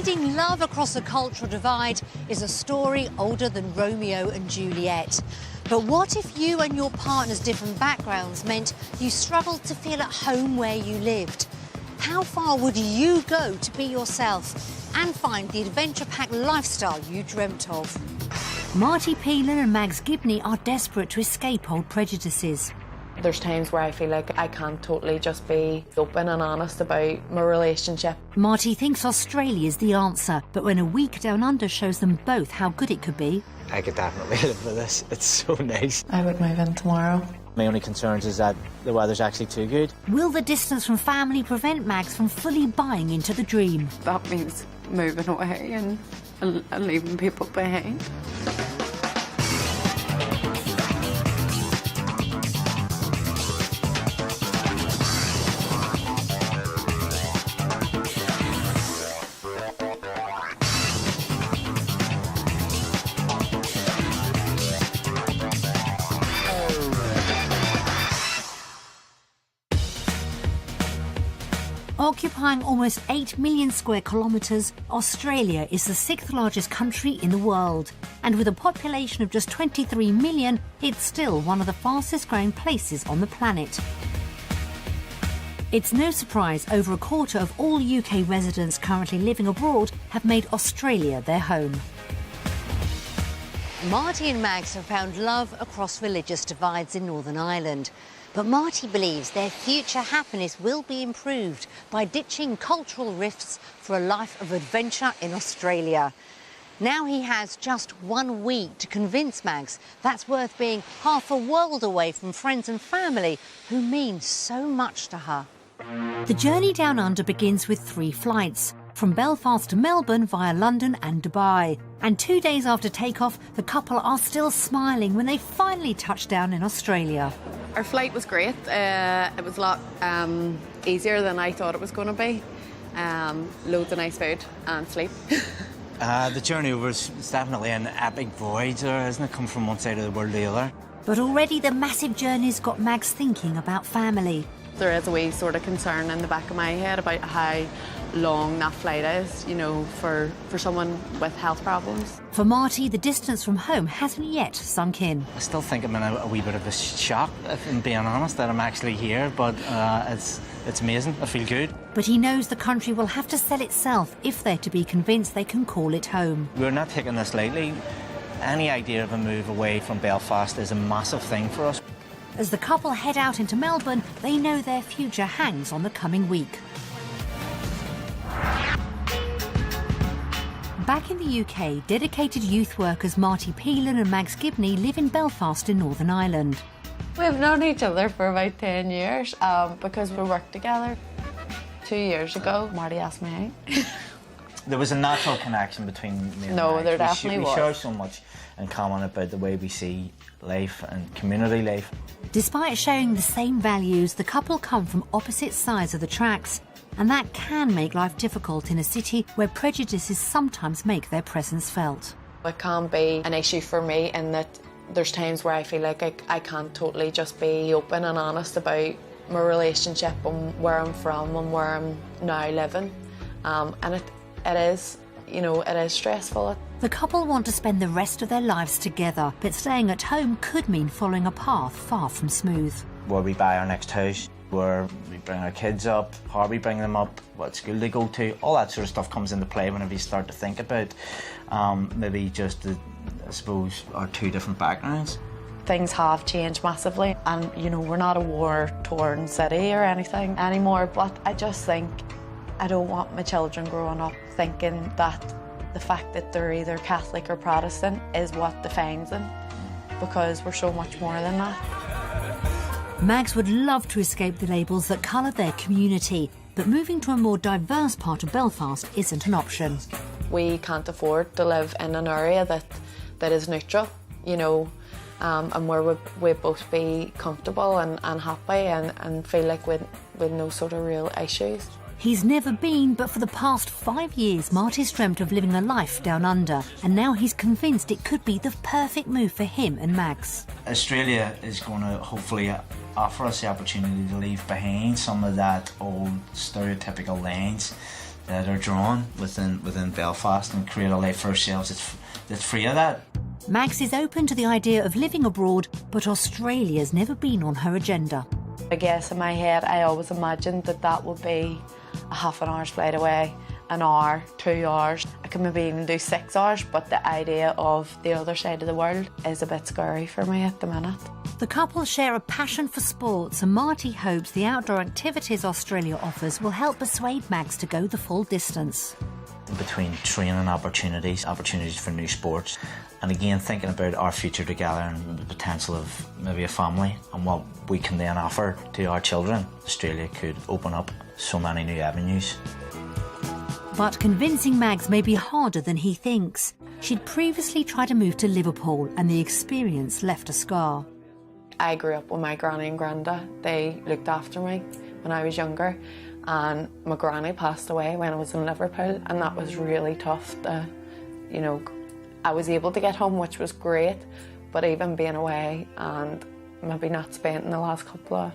Finding love across a cultural divide is a story older than Romeo and Juliet. But what if you and your partner's different backgrounds meant you struggled to feel at home where you lived? How far would you go to be yourself and find the adventure-packed lifestyle you dreamt of? Marty Pelan and Mags Gibney are desperate to escape old prejudices. There's times where I feel like I can't totally just be open and honest about my relationship. Marty thinks Australia is the answer, but when a week down under shows them both how good it could be... I could definitely live with this. It's so nice. I would move in tomorrow. My only concern is that the weather's actually too good. Will the distance from family prevent Mags from fully buying into the dream? That means moving away and leaving people behind. Occupying almost 8 million square kilometres, Australia is the 6th largest country in the world. And with a population of just 23 million, it's still one of the fastest growing places on the planet. It's no surprise over a quarter of all UK residents currently living abroad have made Australia their home. Marty and Mags have found love across religious divides in Northern Ireland. But Marty believes their future happiness will be improved by ditching cultural rifts for a life of adventure in Australia. Now he has just 1 week to convince Mags that's worth being half a world away from friends and family who mean so much to her. The journey down under begins with 3 flights, from Belfast to Melbourne via London and Dubai. And 2 days after takeoff, the couple are still smiling when they finally touch down in Australia. Our flight was great. It was a lot easier than I thought it was going to be. Loads of nice food and sleep. The journey over is definitely an epic voyage, isn't it? Come from one side of the world to the other. But already the massive journey's got Mags thinking about family. There is a wee sort of concern in the back of my head about how long that flight is, you know, for someone with health problems. For Marty, the distance from home hasn't yet sunk in. I still think I'm in a wee bit of a shock, if I'm being honest, that I'm actually here, but it's amazing. I feel good. But he knows the country will have to sell itself if they're to be convinced they can call it home. We're not taking this lightly. Any idea of a move away from Belfast is a massive thing for us. As the couple head out into Melbourne, they know their future hangs on the coming week. Back in the UK, dedicated youth workers Marty Pelan and Mags Gibney live in Belfast in Northern Ireland. We've known each other for about 10 years because we worked together. 2 years ago, Marty asked me out. There was a natural connection between me and Mags. There definitely was. We share so much in common about the way we see life and community life. Despite sharing the same values, the couple come from opposite sides of the tracks, and that can make life difficult in a city where prejudices sometimes make their presence felt. It can be an issue for me in that there's times where I feel like I can't totally just be open and honest about my relationship and where I'm from and where I'm now living. And it is, you know, it is stressful. The couple want to spend the rest of their lives together, but staying at home could mean following a path far from smooth. Where we buy our next house, where we bring our kids up, how we bring them up, what school they go to, all that sort of stuff comes into play whenever you start to think about maybe just, I suppose, our 2 different backgrounds. Things have changed massively and, you know, we're not a war-torn city or anything anymore, but I just think I don't want my children growing up thinking that the fact that they're either Catholic or Protestant is what defines them, because we're so much more than that. Mags would love to escape the labels that colour their community, but moving to a more diverse part of Belfast isn't an option. We can't afford to live in an area that is neutral, you know, and where we both be comfortable and happy and feel like with no sort of real issues. He's never been, but for the past 5 years, Marty's dreamt of living a life down under, and now he's convinced it could be the perfect move for him and Mags. Australia is going to hopefully offer us the opportunity to leave behind some of that old stereotypical lanes that are drawn within Belfast and create a life for ourselves that's free of that. Mags is open to the idea of living abroad, but Australia's never been on her agenda. I guess in my head I always imagined that would be a half an hour's flight away, an hour, 2 hours. I could maybe even do 6 hours, but the idea of the other side of the world is a bit scary for me at the minute. The couple share a passion for sports, and Marty hopes the outdoor activities Australia offers will help persuade Mags to go the full distance. Between training opportunities for new sports, and again thinking about our future together and the potential of maybe a family and what we can then offer to our children, Australia could open up so many new avenues. But convincing Mags may be harder than he thinks. She'd previously tried to move to Liverpool, and the experience left a scar. I grew up with my granny and granda. They looked after me when I was younger, and my granny passed away when I was in Liverpool, and that was really tough. I was able to get home, which was great, but even being away and maybe not spending the last couple of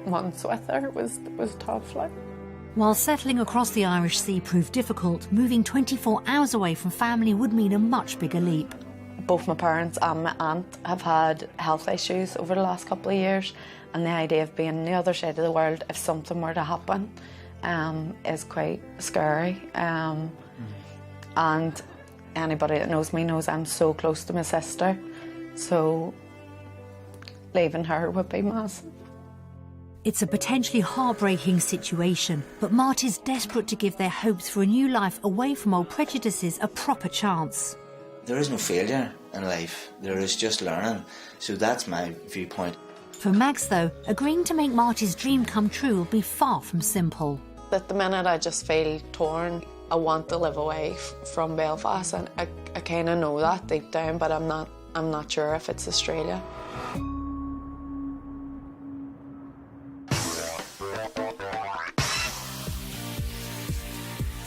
months with her was tough. While settling across the Irish Sea proved difficult, moving 24 hours away from family would mean a much bigger leap. Both my parents and my aunt have had health issues over the last couple of years, and the idea of being on the other side of the world if something were to happen is quite scary. And anybody that knows me knows I'm so close to my sister, so leaving her would be massive. It's a potentially heartbreaking situation, but Marty's desperate to give their hopes for a new life away from old prejudices a proper chance. There is no failure in life, there is just learning, so that's my viewpoint. For Mags, though, agreeing to make Marty's dream come true will be far from simple. At the minute I just feel torn. I want to live away from Belfast, and I kind of know that deep down, but I'm not sure if it's Australia.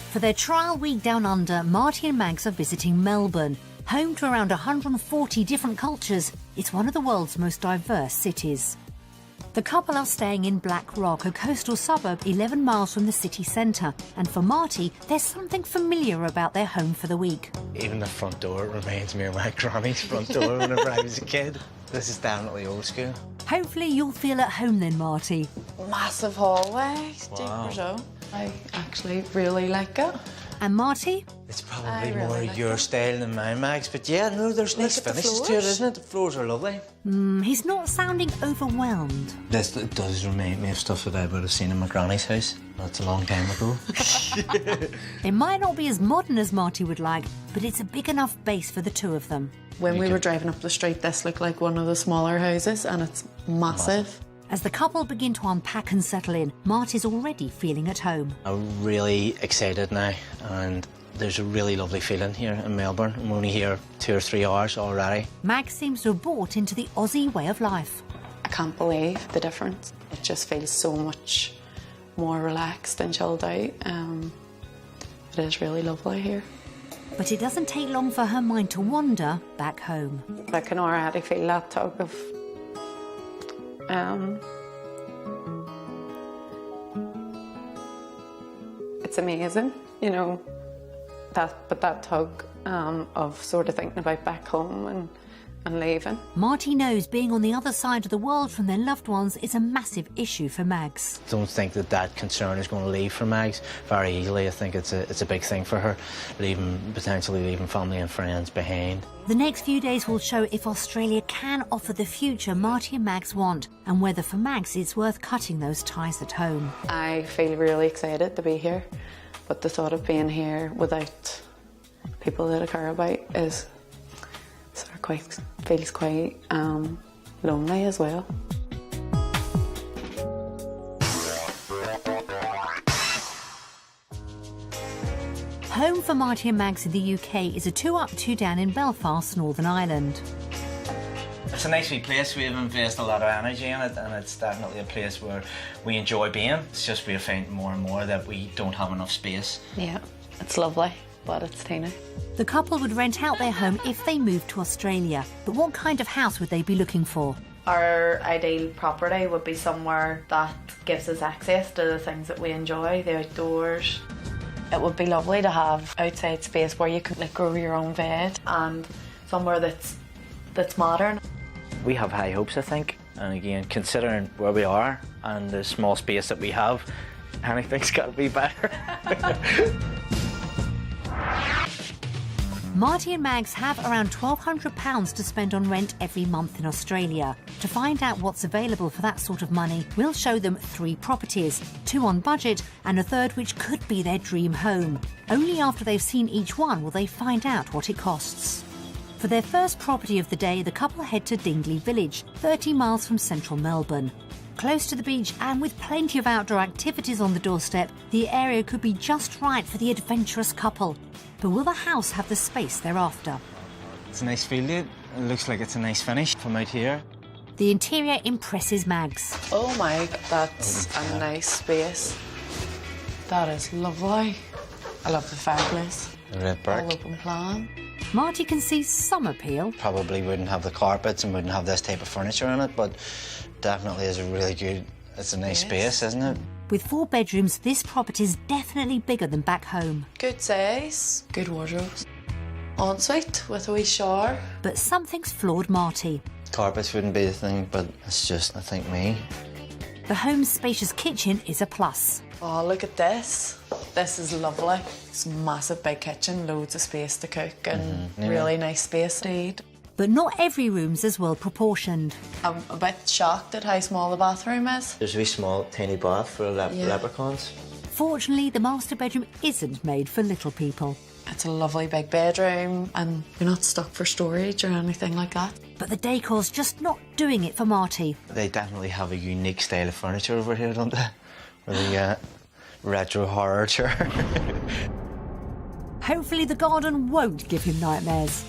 For their trial week down under, Marty and Mags are visiting Melbourne. Home to around 140 different cultures, it's one of the world's most diverse cities. The couple are staying in Black Rock, a coastal suburb 11 miles from the city centre. And for Marty, there's something familiar about their home for the week. Even the front door reminds me of my granny's front door whenever I was a kid. This is definitely old school. Hopefully you'll feel at home then, Marty. Massive hallway, Wow. so I actually really like it. And Marty? It's probably more your style than mine, Mags, but yeah, no, there's nice finishes to it, isn't it? The floors are lovely. He's not sounding overwhelmed. It does remind me of stuff that I would have seen in my granny's house. That's a long time ago. It might not be as modern as Marty would like, but it's a big enough base for the two of them. When we were driving up the street, this looked like one of the smaller houses, and it's massive. As the couple begin to unpack and settle in, Marty's already feeling at home. I'm really excited now, and there's a really lovely feeling here in Melbourne. I'm only here 2 or 3 hours already. Mags seems to have bought into the Aussie way of life. I can't believe the difference. It just feels so much more relaxed and chilled out. It is really lovely here. But it doesn't take long for her mind to wander back home. I can already feel that tug of it's amazing, that tug of sort of thinking about back home and leaving. Marty knows being on the other side of the world from their loved ones is a massive issue for Mags. Don't think that concern is going to leave for Mags very easily. I think it's a big thing for her, potentially leaving family and friends behind. The next few days will show if Australia can offer the future Marty and Mags want, and whether for Mags it's worth cutting those ties at home. I feel really excited to be here, but the thought of being here without people that I care about is feels quite lonely as well. Home for Marty and Mags in the UK is a 2 up, 2 down in Belfast, Northern Ireland. It's a nice wee place. We've invested a lot of energy in it, and it's definitely a place where we enjoy being. It's just we're finding more and more that we don't have enough space. Yeah, it's lovely, but it's tiny. The couple would rent out their home if they moved to Australia. But what kind of house would they be looking for? Our ideal property would be somewhere that gives us access to the things that we enjoy, the outdoors. It would be lovely to have outside space where you can like grow your own veg, and somewhere that's modern. We have high hopes, I think, and again, considering where we are and the small space that we have, anything's got to be better. Marty and Mags have around £1,200 to spend on rent every month in Australia. To find out what's available for that sort of money, we'll show them 3 properties, 2 on budget and a third which could be their dream home. Only after they've seen each one will they find out what it costs. For their first property of the day, the couple head to Dingley Village, 30 miles from central Melbourne. Close to the beach and with plenty of outdoor activities on the doorstep, the area could be just right for the adventurous couple. But will the house have the space they're after? It's a nice field. It looks like it's a nice finish from out here. The interior impresses Mags. Oh my, that's a nice space. That is lovely. I love the fireplace. The red All brick. open plan. Marty can see some appeal. Probably wouldn't have the carpets and wouldn't have this type of furniture in it, but definitely is a really good, it's a nice space, isn't it? With 4 bedrooms, this property's definitely bigger than back home. Good size, good wardrobes. Ensuite with a wee shower. But something's floored Marty. Carpets wouldn't be the thing, but it's just, I think, me. The home's spacious kitchen is a plus. Oh, look at this. This is lovely. It's a massive big kitchen, loads of space to cook and really nice space to eat. But not every room's as well proportioned. I'm a bit shocked at how small the bathroom is. There's a wee small, tiny bath for leprechauns. Fortunately, the master bedroom isn't made for little people. It's a lovely big bedroom and you're not stuck for storage or anything like that. But the decor's just not doing it for Marty. They definitely have a unique style of furniture over here, don't they? Really retro horror chair. Hopefully the garden won't give him nightmares.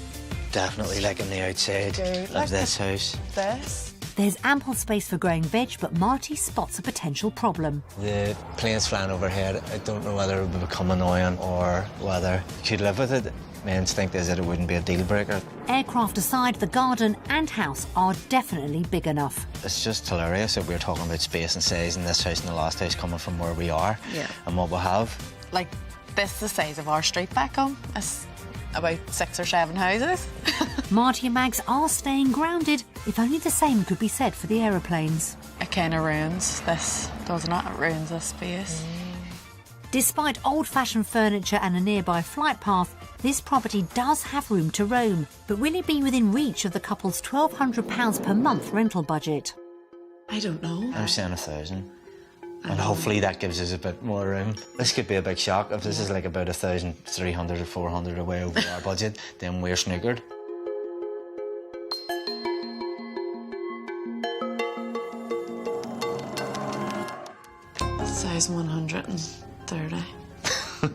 Definitely liking the outside Dude, of like this house. This. There's ample space for growing veg, but Marty spots a potential problem. The planes flying overhead, I don't know whether it would become annoying or whether you could live with it. My instinct is that it wouldn't be a deal breaker. Aircraft aside, the garden and house are definitely big enough. It's just hilarious that we're talking about space and size in this house and the last house coming from where we are and what we have. Like, this is the size of our street back home. It's about 6 or 7 houses. Marty and Mags are staying grounded, if only the same could be said for the aeroplanes. It kind of ruins this, doesn't it? It ruins this space. Despite old-fashioned furniture and a nearby flight path, this property does have room to roam. But will it be within reach of the couple's £1,200 per month rental budget? I don't know. I'm saying 1,000. And hopefully that gives us a bit more room. This could be a big shock. If this is like about 1,300 or 400 away over our budget, then we're snookered. Size 130.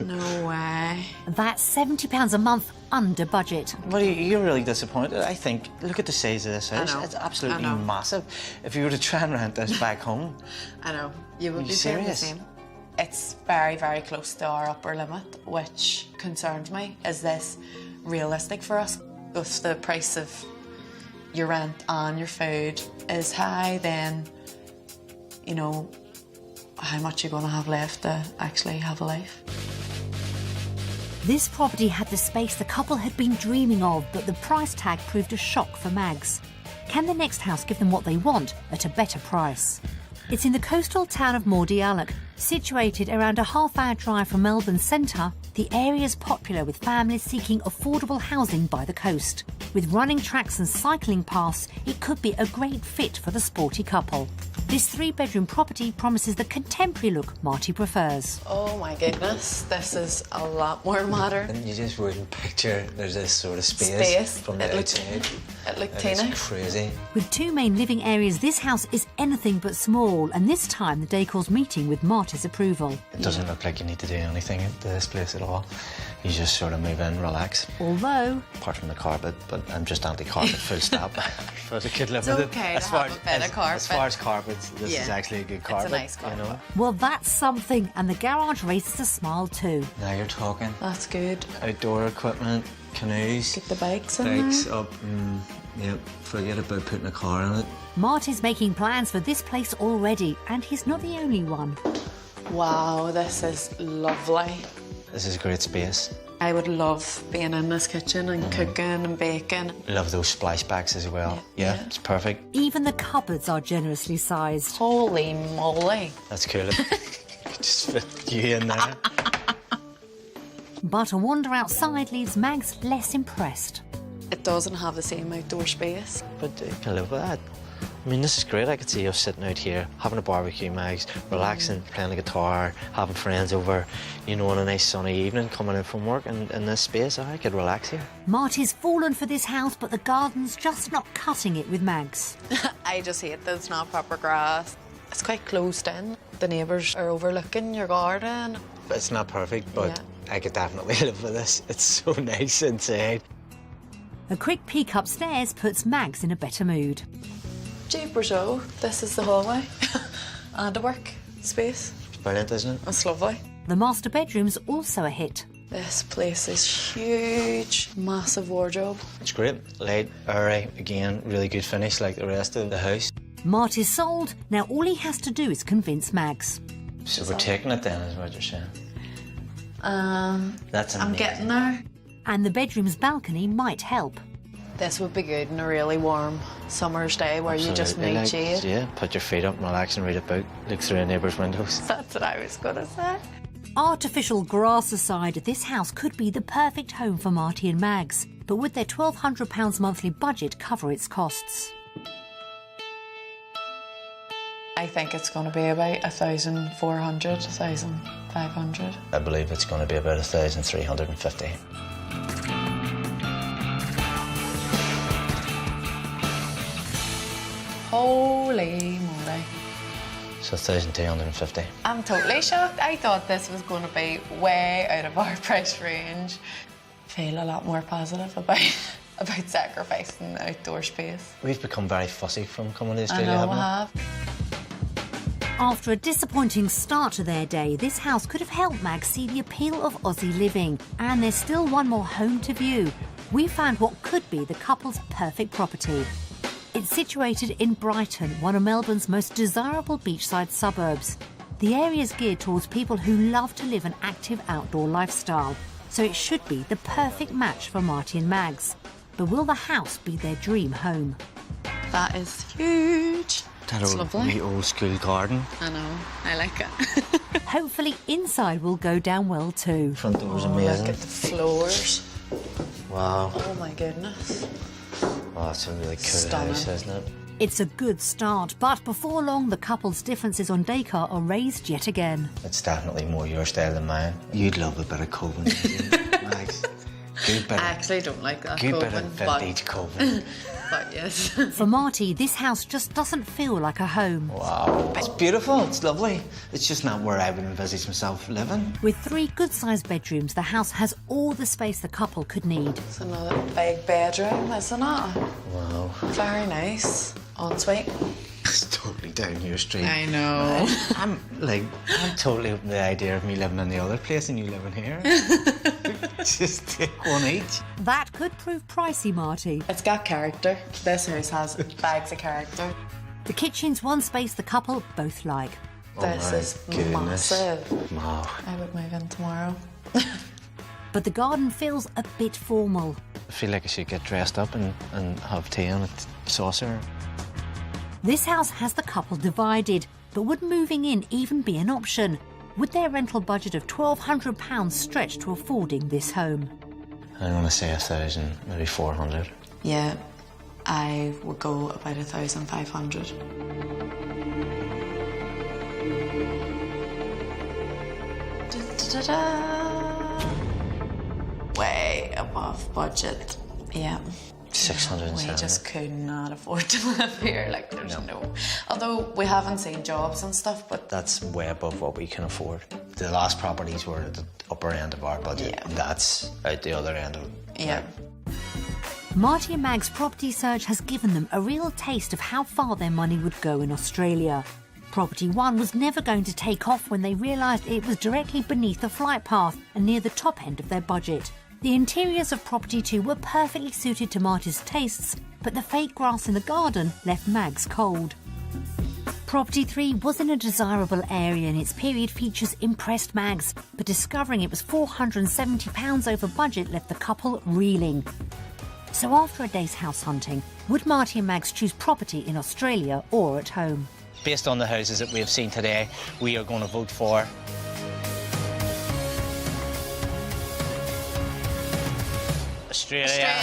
No way. That's £70 a month under budget. Well, you're really disappointed. I think, look at the size of this house. know. It's absolutely I know. massive. If you were to try and rent this back home, I know. You would Are be you saying the serious? same. It's very, very close to our upper limit, which concerns me. Is this realistic for us? If the price of your rent and your food is high, then, you know, how much you're going to have left to actually have a life. This property had the space the couple had been dreaming of, but the price tag proved a shock for Mags. Can the next house give them what they want at a better price? It's in the coastal town of Mordialloc. Situated around a half-hour drive from Melbourne centre, the area is popular with families seeking affordable housing by the coast. With running tracks and cycling paths, it could be a great fit for the sporty couple. This 3-bedroom property promises the contemporary look Marty prefers. Oh my goodness, this is a lot more modern. and you just wouldn't picture there's this sort of space from the outside. It looked It's teeny. crazy. With 2 main living areas, this house is anything but small, and this time the decor's meeting with Marty's approval. It doesn't look like you need to do anything to this place at all. You just sort of move in, relax. Although, Apart from the carpet, but I'm just anti-carpet, full stop. But I could live It's with okay it. to have a bit of carpet. As far as carpets, this Yeah. is actually a good carpet. nice carpet. You know? well, that's something, and the garage raises a smile too. Now you're talking. That's good. Outdoor equipment, canoes, Get the bikes in bikes there. up. Yep, forget about putting a car in it. Marty's making plans for this place already, and he's not the only one. Wow, this is lovely. This is a great space. I would love being in this kitchen and cooking and baking. Love those splashbacks as well. Yeah, it's perfect. Even the cupboards are generously sized. Holy moly. That's cool. Just fit you in there. But a wander outside leaves Mags less impressed. It doesn't have the same outdoor space. But you can live with that. I mean, this is great. I could see us sitting out here, having a barbecue, Mags, relaxing, playing the guitar, having friends over, you know, on a nice sunny evening, coming in from work, and in this space, I could relax here. Marty's fallen for this house, but the garden's just not cutting it with Mags. I just hate that it's not proper grass. It's quite closed in. The neighbours are overlooking your garden. It's not perfect, but I could definitely live with this. It's so nice inside. A quick peek upstairs puts Mags in a better mood. Jeepers, oh, this is the hallway and a work space. It's brilliant, isn't it? It's lovely. The master bedroom's also a hit. This place is huge, massive wardrobe. It's great. Light, airy, again, really good finish like the rest of the house. Marty's sold. Now all he has to do is convince Mags. So we're taking it then, is what you're saying? That's amazing. I'm getting there. And the bedroom's balcony might help. This would be good on a really warm summer's day where you just Absolutely, need shade. Yeah, put your feet up, relax and read a book, look through a neighbour's windows. That's what I was going to say. Artificial grass aside, this house could be the perfect home for Marty and Mags. But would their £1,200 monthly budget cover its costs? I think it's going to be about 1,400, 1,500. I believe it's going to be about 1,350. Holy moly. So 1,250. I'm totally shocked. I thought this was going to be way out of our price range. Feel a lot more positive about sacrificing the outdoor space. We've become very fussy from coming to Australia, I know haven't we we? have. After a disappointing start to their day, this house could have helped Mags see the appeal of Aussie living. And there's still one more home to view. We found what could be the couple's perfect property. It's situated in Brighton, one of Melbourne's most desirable beachside suburbs. The area is geared towards people who love to live an active outdoor lifestyle, so it should be the perfect match for Marty and Mags. But will the house be their dream home? That is huge. That It's old, lovely. wee old school garden. I know. I like it. Hopefully inside will go down well too. Front door's Look amazing. at the floors. Wow. Oh my goodness. Oh, that's a really cool Stunning. house, isn't it? It's a good start, but before long the couple's differences on decor are raised yet again. It's definitely more your style than mine. You'd love a bit of Coven, Max. Good bit I of, actually don't like that good bit Coven, of vintage Coven. but yes. For Marty, this house just doesn't feel like a home. Wow. It's beautiful, it's lovely. It's just not where I would envisage myself living. With 3 good-sized bedrooms, the house has all the space the couple could need. It's another big bedroom, isn't it? Wow. Very nice. Ensuite. It's totally down your street. I know. I'm totally open to the idea of me living in the other place and you living here. Just take one each. That could prove pricey, Marty. It's got character. This house has bags of character. The kitchen's one space the couple both like. This my is goodness. massive. Wow. I would move in tomorrow. But the garden feels a bit formal. I feel like I should get dressed up and have tea on a saucer. This house has the couple divided, but would moving in even be an option? Would their rental budget of £1,200 stretch to affording this home? I want to say 1,000, maybe 400. Yeah, I would go about 1,500. Way above budget. Yeah. 670. We just could not afford to live here. Like, there's no. Although we haven't seen jobs and stuff, but That's way above what we can afford. The last properties were at the upper end of our budget. Yeah. That's out the other end of it. yeah. Marty and Mag's property search has given them a real taste of how far their money would go in Australia. Property 1 was never going to take off when they realised it was directly beneath the flight path and near the top end of their budget. The interiors of Property 2 were perfectly suited to Marty's tastes, but the fake grass in the garden left Mags cold. Property 3 wasn't a desirable area and its period features impressed Mags, but discovering it was £470 over budget left the couple reeling. So after a day's house hunting, would Marty and Mags choose property in Australia or at home? Based on the houses that we have seen today, we are going to vote for Australia.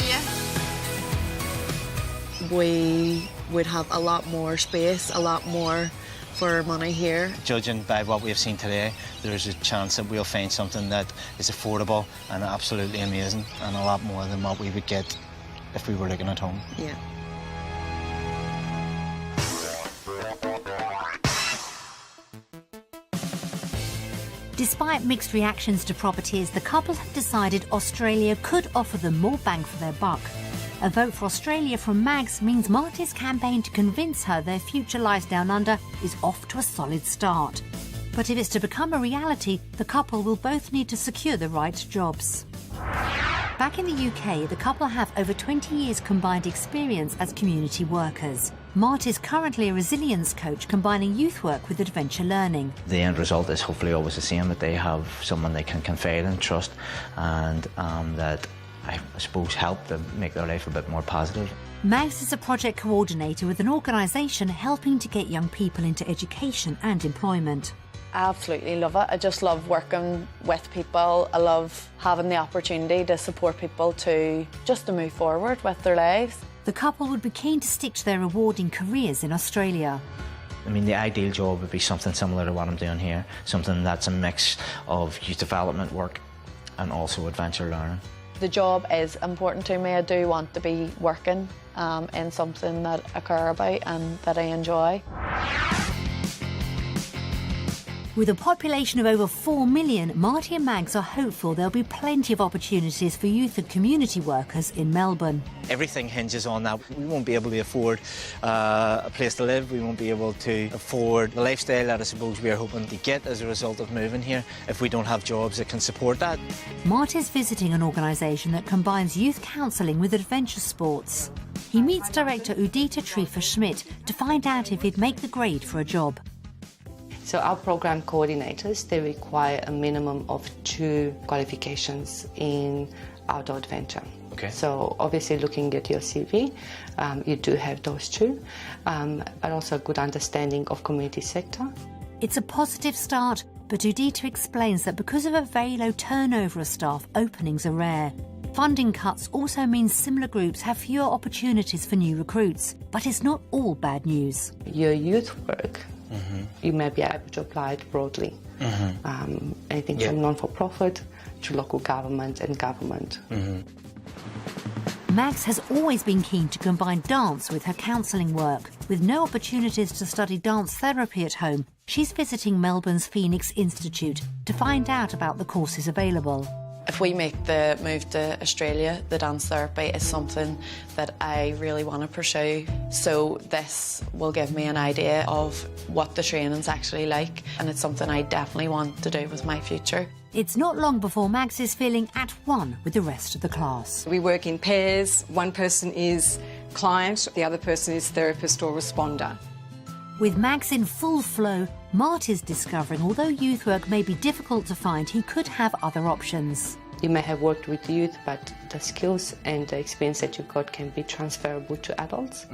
We would have a lot more space, a lot more for our money here. Judging by what we have seen today, there's a chance that we'll find something that is affordable and absolutely amazing, and a lot more than what we would get if we were looking at home. Yeah. Despite mixed reactions to properties, the couple have decided Australia could offer them more bang for their buck. A vote for Australia from Mags means Marty's campaign to convince her their future lies down under is off to a solid start. But if it's to become a reality, the couple will both need to secure the right jobs. Back in the UK, the couple have over 20 years combined experience as community workers. Marty's currently a resilience coach combining youth work with adventure learning. The end result is hopefully always the same, that they have someone they can confide and trust, and that I suppose help them make their life a bit more positive. Mags is a project coordinator with an organisation helping to get young people into education and employment. I absolutely love it. I just love working with people. I love having the opportunity to support people to move forward with their lives. The couple would be keen to stick to their rewarding careers in Australia. I mean, the ideal job would be something similar to what I'm doing here, something that's a mix of youth development work and also adventure learning. The job is important to me. I do want to be working in something that I care about and that I enjoy. With a population of over 4 million, Marty and Mags are hopeful there'll be plenty of opportunities for youth and community workers in Melbourne. Everything hinges on that. We won't be able to afford a place to live. We won't be able to afford the lifestyle that I suppose we are hoping to get as a result of moving here if we don't have jobs that can support that. Marty's visiting an organisation that combines youth counselling with adventure sports. He meets director Udita Trifa-Schmidt to find out if he'd make the grade for a job. So our program coordinators, they require a minimum of 2 qualifications in outdoor adventure. Okay. So obviously looking at your CV, you do have those 2, but also a good understanding of community sector. It's a positive start, but Udita explains that because of a very low turnover of staff, openings are rare. Funding cuts also mean similar groups have fewer opportunities for new recruits, but it's not all bad news. Your youth work, you may be able to apply it broadly. Anything from non-for-profit to local government and government. Mags has always been keen to combine dance with her counselling work. With no opportunities to study dance therapy at home, she's visiting Melbourne's Phoenix Institute to find out about the courses available. If we make the move to Australia, the dance therapy is something that I really want to pursue. So this will give me an idea of what the training's actually like, and it's something I definitely want to do with my future. It's not long before Mags is feeling at one with the rest of the class. We work in pairs. One person is client, the other person is therapist or responder. With Mags in full flow, Marty's discovering although youth work may be difficult to find, he could have other options. You may have worked with youth, but the skills and the experience that you got can be transferable to adults.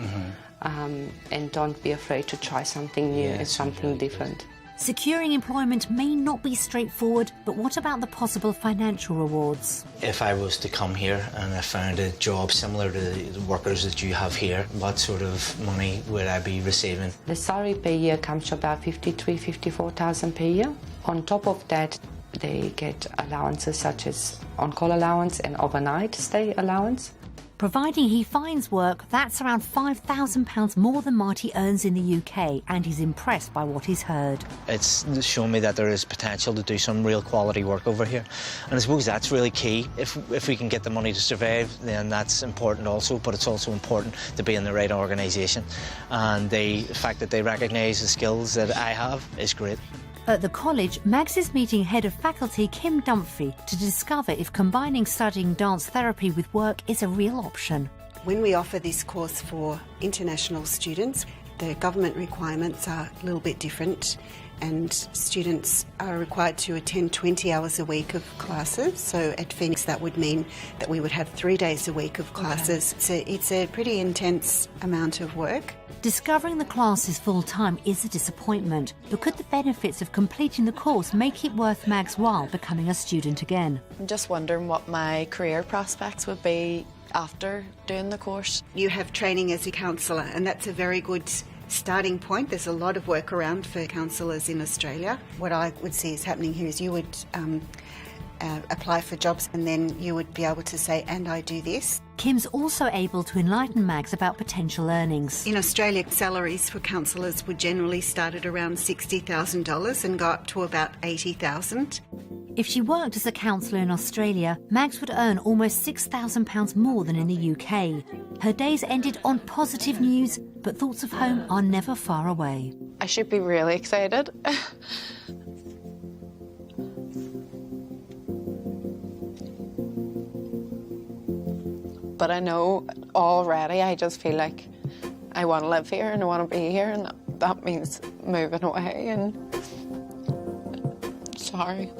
And don't be afraid to try something new and something different. Securing employment may not be straightforward, but what about the possible financial rewards? If I was to come here and I found a job similar to the workers that you have here, what sort of money would I be receiving? The salary per year comes to about 53,000, 54,000 per year. On top of that, they get allowances such as on-call allowance and overnight stay allowance. Providing he finds work, that's around £5,000 more than Marty earns in the UK, and he's impressed by what he's heard. It's shown me that there is potential to do some real quality work over here, and I suppose that's really key. If we can get the money to survive, then that's important also, but it's also important to be in the right organisation, and the fact that they recognise the skills that I have is great. At the college, Mags is meeting Head of Faculty Kim Dunphy to discover if combining studying dance therapy with work is a real option. When we offer this course for international students, the government requirements are a little bit different, and students are required to attend 20 hours a week of classes. So at Phoenix that would mean that we would have 3 days a week of classes. So it's a pretty intense amount of work. Discovering the classes full-time is a disappointment, but could the benefits of completing the course make it worth Mag's while becoming a student again? I'm just wondering what my career prospects would be after doing the course. You have training as a counsellor, and that's a very good starting point. There's a lot of work around for counsellors in Australia. What I would see is happening here is you would apply for jobs, and then you would be able to say, and I do this. Kim's also able to enlighten Mags about potential earnings. In Australia, salaries for counsellors would generally start at around $60,000 and go up to about $80,000. If she worked as a counsellor in Australia, Mags would earn almost £6,000 more than in the UK. Her days ended on positive news, but thoughts of home are never far away. I should be really excited. But I know already, I just feel like I want to live here and I want to be here, and that means moving away and sorry.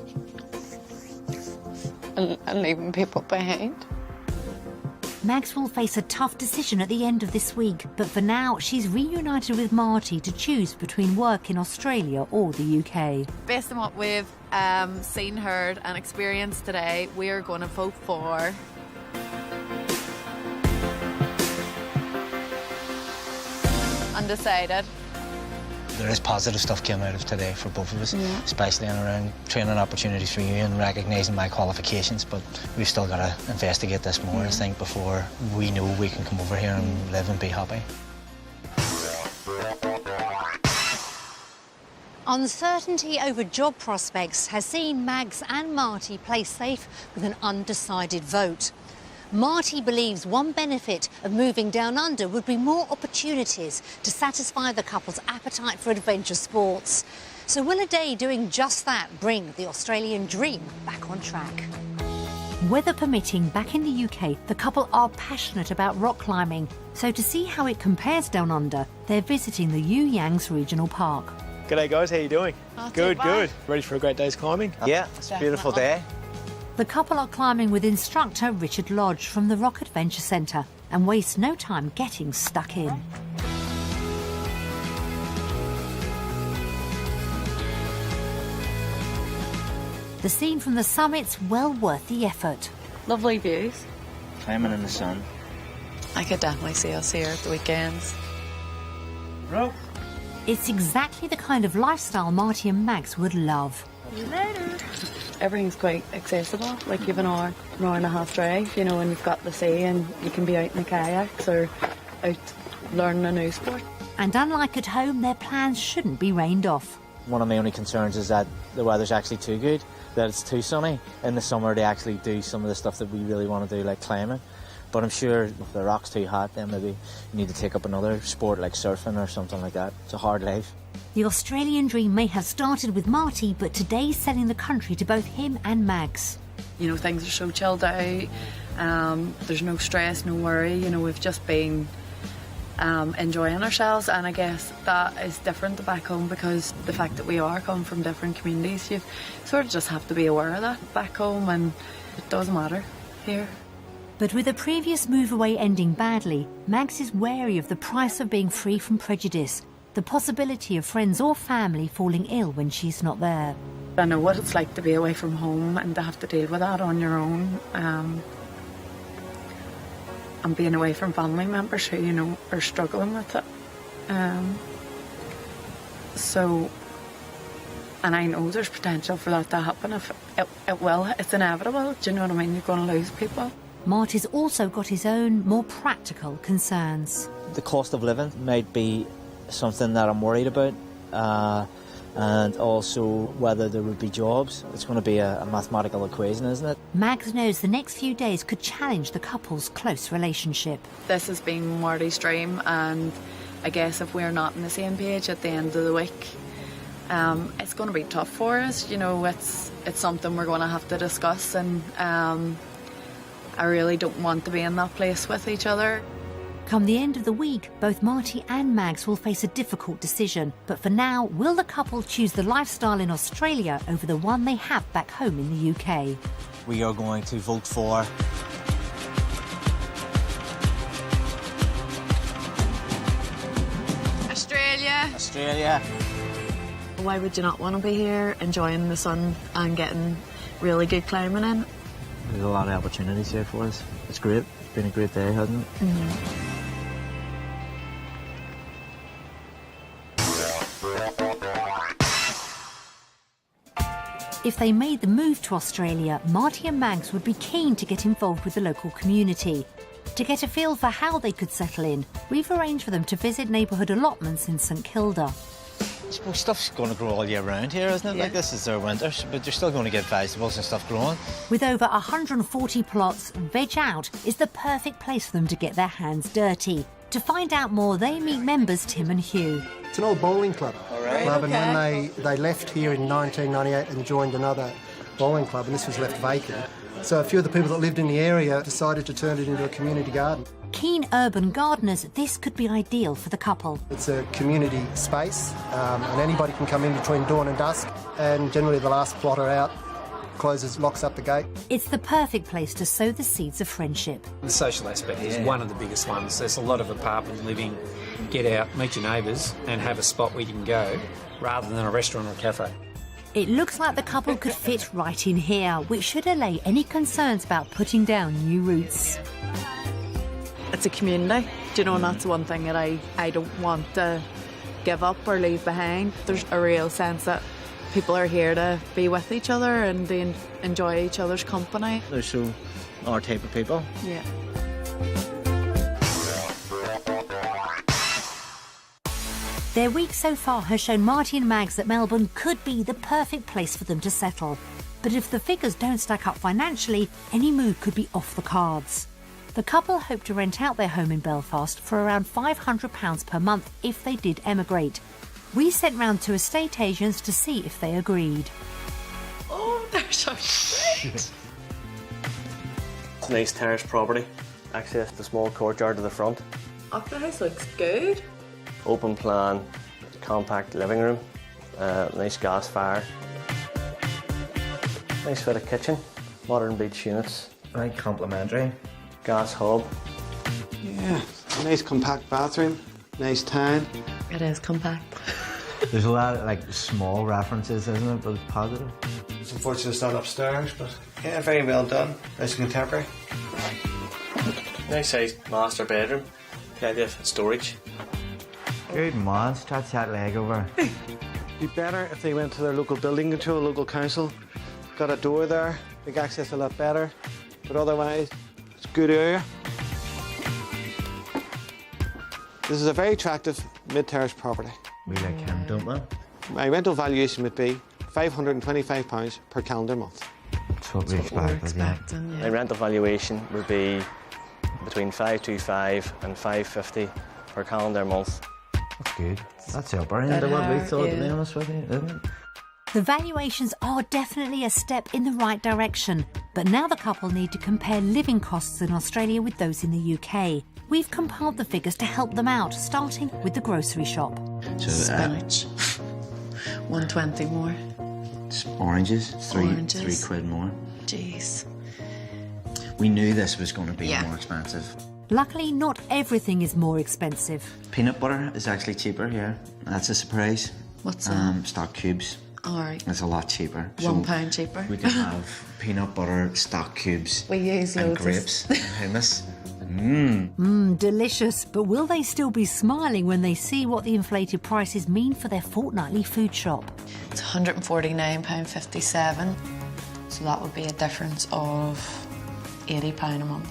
And leaving people behind. Mags will face a tough decision at the end of this week, but for now she's reunited with Marty to choose between work in Australia or the UK. Based on what we've seen, heard and experienced today, we're going to vote for undecided. There is positive stuff came out of today for both of us, especially in around training opportunities for you and recognising my qualifications, but we've still got to investigate this more, I think, before we know we can come over here and live and be happy. Uncertainty over job prospects has seen Mags and Marty play safe with an undecided vote. Marty believes one benefit of moving down under would be more opportunities to satisfy the couple's appetite for adventure sports. So will a day doing just that bring the Australian dream back on track? Weather permitting, back in the UK, the couple are passionate about rock climbing. So to see how it compares down under, they're visiting the You Yangs Regional Park. G'day guys, how you doing? Good. Ready for a great day's climbing? Yeah, it's a beautiful day. The couple are climbing with instructor Richard Lodge from the Rock Adventure Centre and waste no time getting stuck in. The scene from the summit's well worth the effort. Lovely views. Climbing in the sun. I could definitely see us here at the weekends. Right. It's exactly the kind of lifestyle Marty and Mags would love. See you later. Everything's quite accessible, like you've an hour and a half drive, you know, and you've got the sea and you can be out in the kayaks or out learning a new sport. And unlike at home, their plans shouldn't be rained off. One of my only concerns is that the weather's actually too good, that it's too sunny. In the summer, they actually do some of the stuff that we really want to do, like climbing. But I'm sure if the rock's too hot, then maybe you need to take up another sport like surfing or something like that. It's a hard life. The Australian dream may have started with Marty, but today's selling the country to both him and Mags. You know, things are so chilled out. There's no stress, no worry. You know, we've just been enjoying ourselves, and I guess that is different to back home because the fact that we are coming from different communities, you sort of just have to be aware of that back home, and it doesn't matter here. But with a previous move away ending badly, Mags is wary of the price of being free from prejudice, the possibility of friends or family falling ill when she's not there. I know what it's like to be away from home and to have to deal with that on your own. And being away from family members who, you know, are struggling with it. So, and I know there's potential for that to happen. If it will, it's inevitable. Do you know what I mean? You're going to lose people. Marty's also got his own, more practical concerns. The cost of living might be something that I'm worried about, and also whether there would be jobs. It's going to be a mathematical equation, isn't it? Mags knows the next few days could challenge the couple's close relationship. This has been Marty's dream, and I guess if we're not on the same page at the end of the week, it's going to be tough for us. You know, it's something we're going to have to discuss, and I really don't want to be in that place with each other. Come the end of the week, both Marty and Mags will face a difficult decision. But for now, will the couple choose the lifestyle in Australia over the one they have back home in the UK? We are going to vote for Australia. Australia. Why would you not want to be here, enjoying the sun and getting really good climbing in? There's a lot of opportunities here for us. It's great. It's been a great day, hasn't it? If they made the move to Australia, Marty and Mags would be keen to get involved with the local community. To get a feel for how they could settle in, we've arranged for them to visit neighbourhood allotments in St Kilda. I suppose stuff's going to grow all year round here, isn't it? Yeah. Like this is their winter, but you're still going to get vegetables and stuff growing. With over 140 plots, Veg Out is the perfect place for them to get their hands dirty. To find out more, they meet members Tim and Hugh. It's an old bowling club. Right, And when they left here in 1998 and joined another bowling club, and this was left vacant. So a few of the people that lived in the area decided to turn it into a community garden. Keen urban gardeners, this could be ideal for the couple. It's a community space, and anybody can come in between dawn and dusk, and generally the last plotter out closes, locks up the gate. It's the perfect place to sow the seeds of friendship. The social aspect is one of the biggest ones. There's a lot of apartment living. Get out, meet your neighbours and have a spot where you can go rather than a restaurant or a cafe. It looks like the couple could fit right in here, which should allay any concerns about putting down new roots. It's a community, do you know, and that's one thing that I don't want to give up or leave behind. There's a real sense that people are here to be with each other and to enjoy each other's company. They're so our type of people. Yeah. Their week so far has shown Marty and Mags that Melbourne could be the perfect place for them to settle. But if the figures don't stack up financially, any move could be off the cards. The couple hope to rent out their home in Belfast for around £500 per month if they did emigrate. We sent round to estate agents to see if they agreed. Oh, they're so great. It's a nice terrace property. Access the small courtyard to the front. Oh, the house looks good. Open plan, compact living room, nice gas fire. Nice fit of kitchen, modern beach units. Right, complimentary. Gas hob. Yeah, nice compact bathroom, nice tan. It is compact. There's a lot of like small references, isn't it? But it's positive. It's unfortunate it's not upstairs, but yeah, very well done. Nice and contemporary. Nice sized master bedroom. Plenty of storage. Good man, stretch that leg over. Be better if they went to their local building control, local council. Got a door there, big access a lot better. But otherwise, it's a good area. This is a very attractive mid-terrace property. We like him, don't we? My rental valuation would be £525 per calendar month. That's what we expect. My rental valuation would be between $525 and $550 per calendar month. That's good. That's the upper end of what we thought, to be honest with you, isn't it? The valuations are definitely a step in the right direction, but now the couple need to compare living costs in Australia with those in the UK. We've compiled the figures to help them out, starting with the grocery shop. So, Spinach. 120 more. oranges, three Oranges. £3 more. Jeez. We knew this was going to be Yeah. more expensive. Luckily, not everything is more expensive. Peanut butter is actually cheaper here. That's a surprise. What's that? Stock cubes. All right. It's a lot cheaper. £1 cheaper. We can have peanut butter, stock cubes, We use and loads of- grapes and hummus. Delicious, but will they still be smiling when they see what the inflated prices mean for their fortnightly food shop? It's £149.57. So that would be a difference of £80 a month.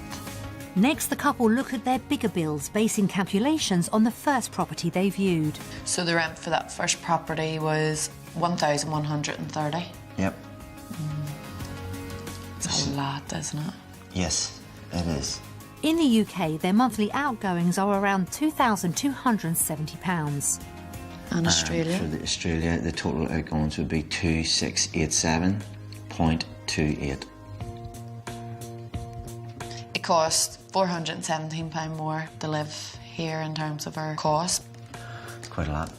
Next, the couple look at their bigger bills, basing calculations on the first property they viewed. So the rent for that first property was £1,130. Yep. It's a lot, isn't it? Yes, it is. In the UK, their monthly outgoings are around £2,270. And Australia? For Australia, the total outgoings would be 2687.28. It costs £417 more to live here in terms of our cost. It's quite a lot.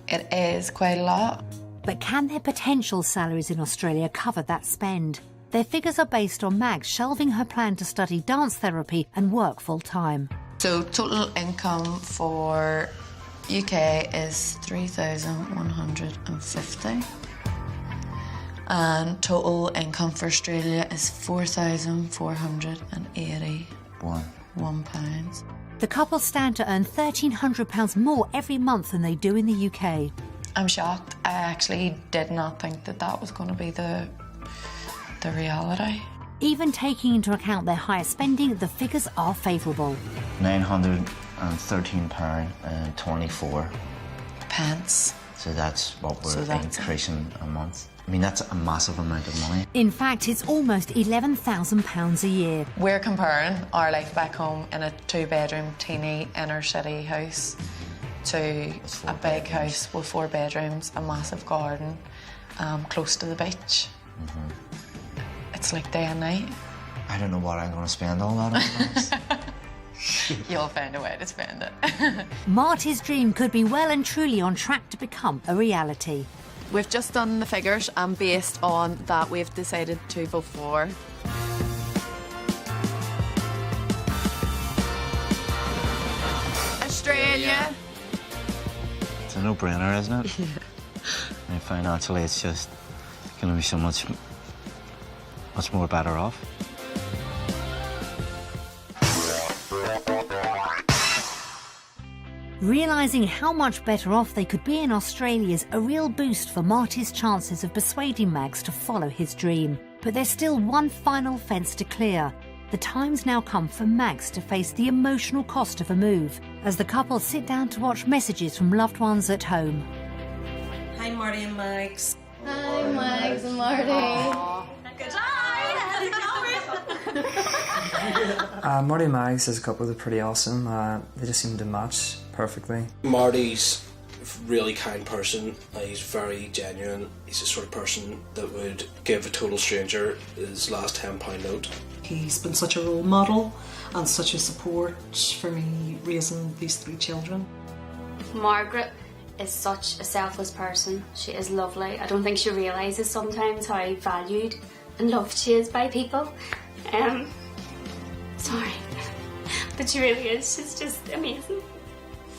It is quite a lot. But can their potential salaries in Australia cover that spend? Their figures are based on Mag shelving her plan to study dance therapy and work full-time. So total income for UK is 3,150. And total income for Australia is £4,481. The couple stand to earn £1,300 more every month than they do in the UK. I'm shocked. I actually did not think that that was going to be the reality. Even taking into account their higher spending, the figures are favourable. £913.24. Pence. So that's what we're increasing a month. I mean, that's a massive amount of money. In fact, it's almost £11,000 a year. We're comparing our life back home in a 2-bedroom, teeny, inner-city house to a big house with 4 bedrooms, a massive garden, close to the beach. It's like day and night. I don't know what I'm going to spend all that on. You'll find a way to spend it. Marty's dream could be well and truly on track to become a reality. We've just done the figures, and based on that, we've decided to vote for Australia. It's a no-brainer, isn't it? And financially, it's just going to be so much more better off. Realising how much better off they could be in Australia is a real boost for Marty's chances of persuading Mags to follow his dream. But there's still one final fence to clear. The time's now come for Mags to face the emotional cost of a move, as the couple sit down to watch messages from loved ones at home. Hi, Marty and Mags. Hi, Mags and Marty. Good night. How's it going? Marty and Mags as a couple are pretty awesome. They just seem to match perfectly. Marty's a really kind person. He's very genuine. He's the sort of person that would give a total stranger his last £10 note. He's been such a role model and such a support for me raising these 3 children. Margaret is such a selfless person. She is lovely. I don't think she realises sometimes how valued and loved she is by people. Sorry, but she really is. She's just amazing.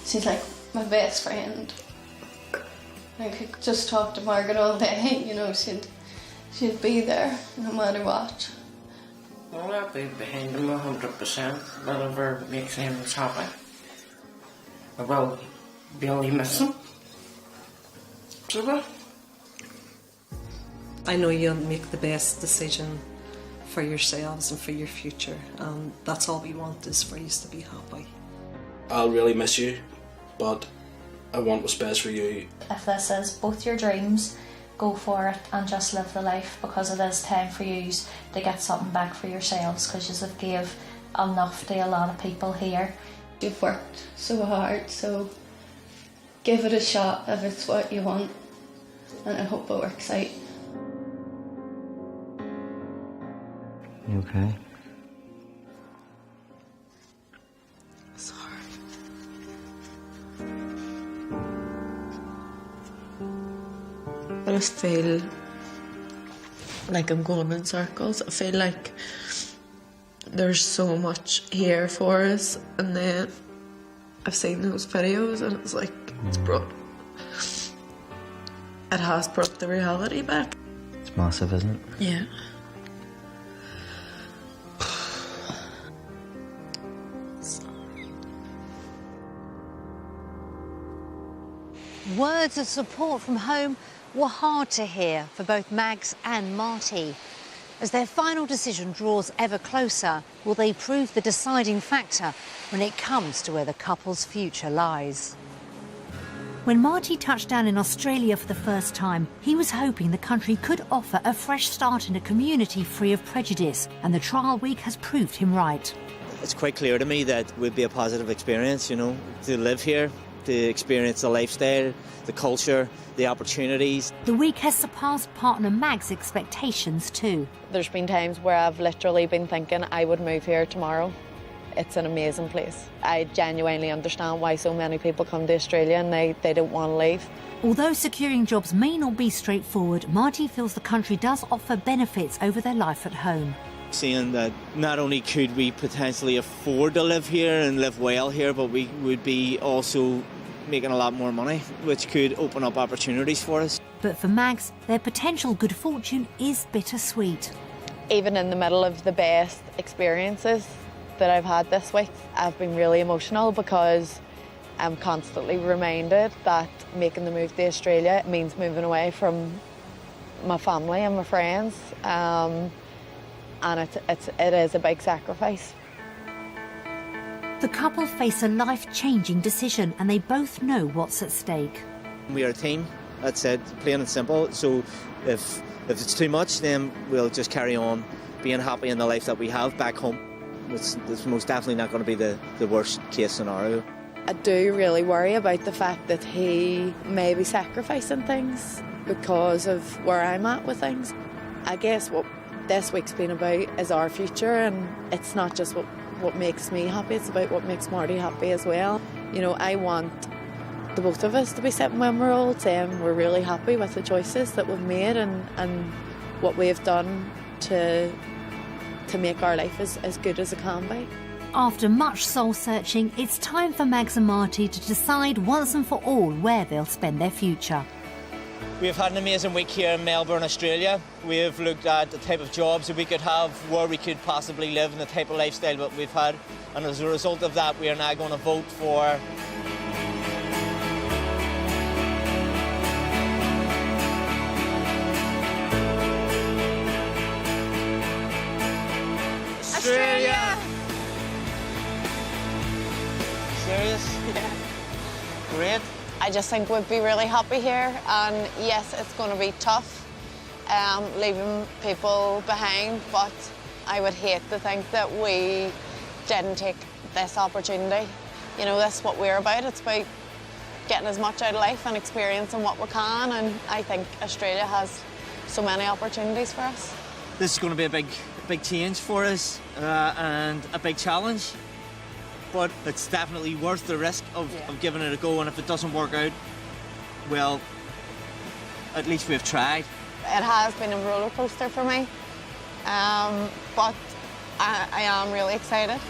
She's like my best friend. I could just talk to Margaret all day, you know, she'd be there no matter what. Well, I'll be behind him 100%, whatever makes him happy. I will really miss him. So I know you'll make the best decision for yourselves and for your future, and that's all we want is for you to be happy. I'll really miss you, but I want what's best for you. If this is both your dreams, go for it and just live the life, because it is time for you to get something back for yourselves, because you have gave enough to a lot of people here. You've worked so hard, so give it a shot if it's what you want, and I hope it works out. You okay? Sorry. I just feel like I'm going in circles. I feel like there's so much here for us, and then I've seen those videos and it's like it has brought the reality back. It's massive, isn't it? Yeah. Words of support from home were hard to hear for both Mags and Marty. As their final decision draws ever closer, will they prove the deciding factor when it comes to where the couple's future lies? When Marty touched down in Australia for the first time, he was hoping the country could offer a fresh start in a community free of prejudice, and the trial week has proved him right. It's quite clear to me that it would be a positive experience, you know, to live here to experience the lifestyle, the culture, the opportunities. The week has surpassed partner Mag's expectations too. There's been times where I've literally been thinking I would move here tomorrow. It's an amazing place. I genuinely understand why so many people come to Australia and they don't want to leave. Although securing jobs may not be straightforward, Marty feels the country does offer benefits over their life at home. Seeing that not only could we potentially afford to live here and live well here, but we would be also making a lot more money, which could open up opportunities for us. But for Mags, their potential good fortune is bittersweet. Even in the middle of the best experiences that I've had this week, I've been really emotional because I'm constantly reminded that making the move to Australia means moving away from my family and my friends, and it is a big sacrifice. The couple face a life-changing decision and they both know what's at stake. We are a team, that's it, plain and simple. So if it's too much, then we'll just carry on being happy in the life that we have back home. It's most definitely not going to be the worst case scenario. I do really worry about the fact that he may be sacrificing things because of where I'm at with things. I guess what this week's been about is our future, and it's not just what makes me happy, it's about what makes Marty happy as well. You know, I want the both of us to be sitting when we're old saying we're really happy with the choices that we've made and what we've done to make our life as good as it can be. After much soul-searching, it's time for Mags and Marty to decide once and for all where they'll spend their future. We've had an amazing week here in Melbourne, Australia. We've looked at the type of jobs that we could have, where we could possibly live, and the type of lifestyle that we've had. And as a result of that, we are now going to vote for Australia! Serious? Yeah. Great. I just think we'd be really happy here, and yes, it's going to be tough leaving people behind, but I would hate to think that we didn't take this opportunity. You know, that's what we're about. It's about getting as much out of life and experiencing what we can, and I think Australia has so many opportunities for us. This is going to be a big change for us and a big challenge. But it's definitely worth the risk of giving it a go, and if it doesn't work out, well, at least we've tried. It has been a roller coaster for me, but I am really excited.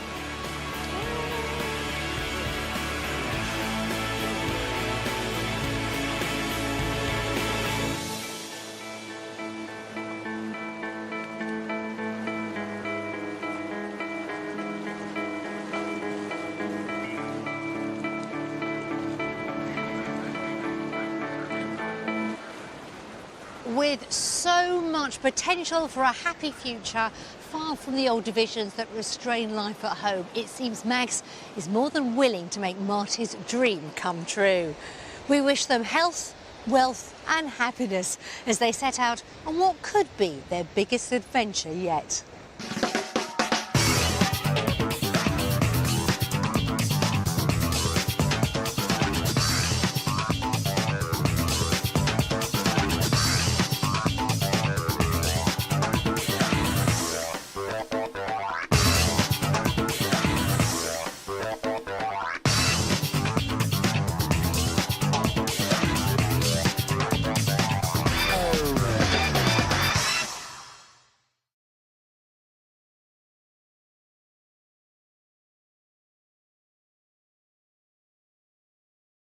With so much potential for a happy future, far from the old divisions that restrain life at home, it seems Mags is more than willing to make Marty's dream come true. We wish them health, wealth and happiness as they set out on what could be their biggest adventure yet.